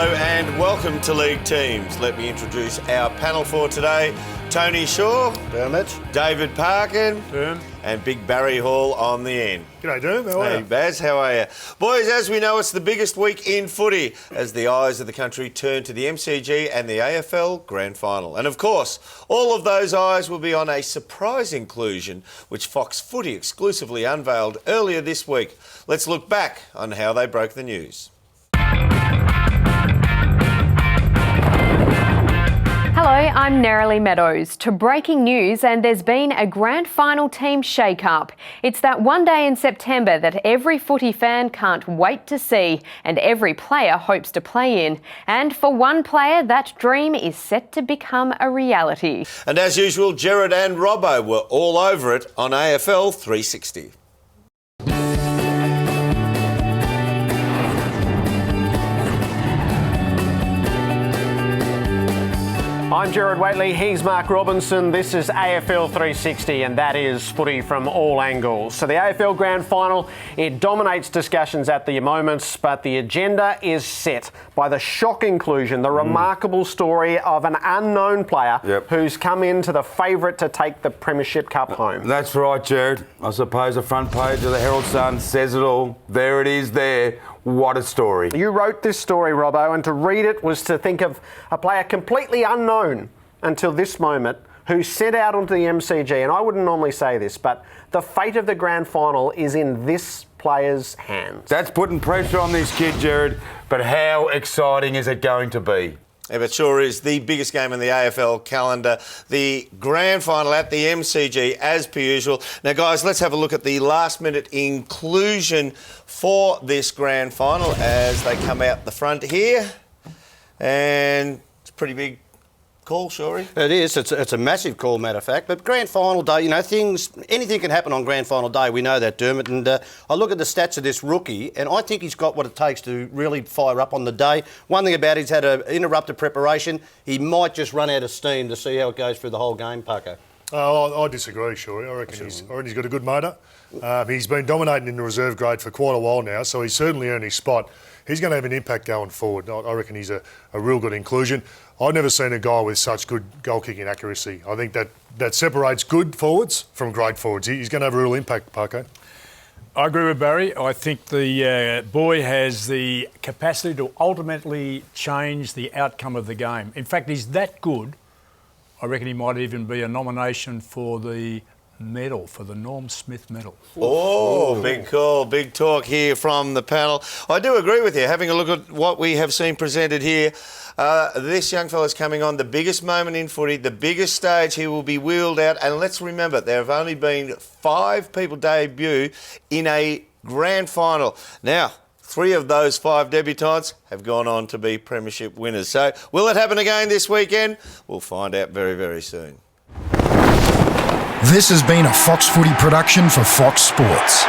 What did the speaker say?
Hello and welcome to League Teams. Let me introduce our panel for today. Tony Shaw, Dermot, David Parkin, Derm, and Big Barry Hall on the end. G'day, Derm. How are Hey you? Baz, how are you? Boys, as we know, it's the biggest week in footy as the eyes of the country turn to the MCG and the AFL Grand Final. And of course, all of those eyes will be on a surprise inclusion which Fox Footy exclusively unveiled earlier this week. Let's look back on how they broke the news. Hello, I'm Nerily Meadows. To breaking news, and there's been a grand final team shake-up. It's that one day in September that every footy fan can't wait to see and every player hopes to play in. And for one player, that dream is set to become a reality. And as usual, Gerard and Robbo were all over it on AFL 360. I'm Gerard Waitley, he's Mark Robinson, this is AFL 360 and that is footy from all angles. So the AFL Grand Final, it dominates discussions at the moments, but the agenda is set by the shock inclusion, the remarkable story of an unknown player who's come into the favourite to take the Premiership Cup home. That's right, Gerard. I suppose the front page of the Herald Sun says it all. There it is there. What a story. You wrote this story, Robbo, and to read it was to think of a player completely unknown until this moment who set out onto the MCG, and I wouldn't normally say this, but the fate of the grand final is in this player's hands. That's putting pressure on this kid, Gerard, but how exciting is it going to be? Yeah, it sure is the biggest game in the AFL calendar, the grand final at the MCG as per usual. Now guys, let's have a look at the last minute inclusion for this grand final as they come out the front here. And it's a pretty big call, Shorey. It is. It's a massive call, matter of fact. But grand final day, you know, anything can happen on grand final day. We know that, Dermot. And I look at the stats of this rookie, and I think he's got what it takes to really fire up on the day. One thing about it, he's had an interrupted preparation. He might just run out of steam to see how it goes through the whole game, Paco. I disagree, Shorey. I reckon he's got a good motor. He's been dominating in the reserve grade for quite a while now, so he's certainly earned his spot. He's going to have an impact going forward. I reckon he's a real good inclusion. I've never seen a guy with such good goal-kicking accuracy. I think that separates good forwards from great forwards. He's going to have a real impact, Paco. I agree with Barry. I think the boy has the capacity to ultimately change the outcome of the game. In fact, he's that good, I reckon he might even be a nomination for the medal, for the Norm Smith medal. Oh, big call, big talk here from the panel. I do agree with you. Having a look at what we have seen presented here, this young fella's coming on the biggest moment in footy, the biggest stage he will be wheeled out. And let's remember, there have only been 5 people debut in a grand final. Now, 3 of those 5 debutants have gone on to be premiership winners. So will it happen again this weekend? We'll find out very, very soon. This has been a Fox Footy production for Fox Sports.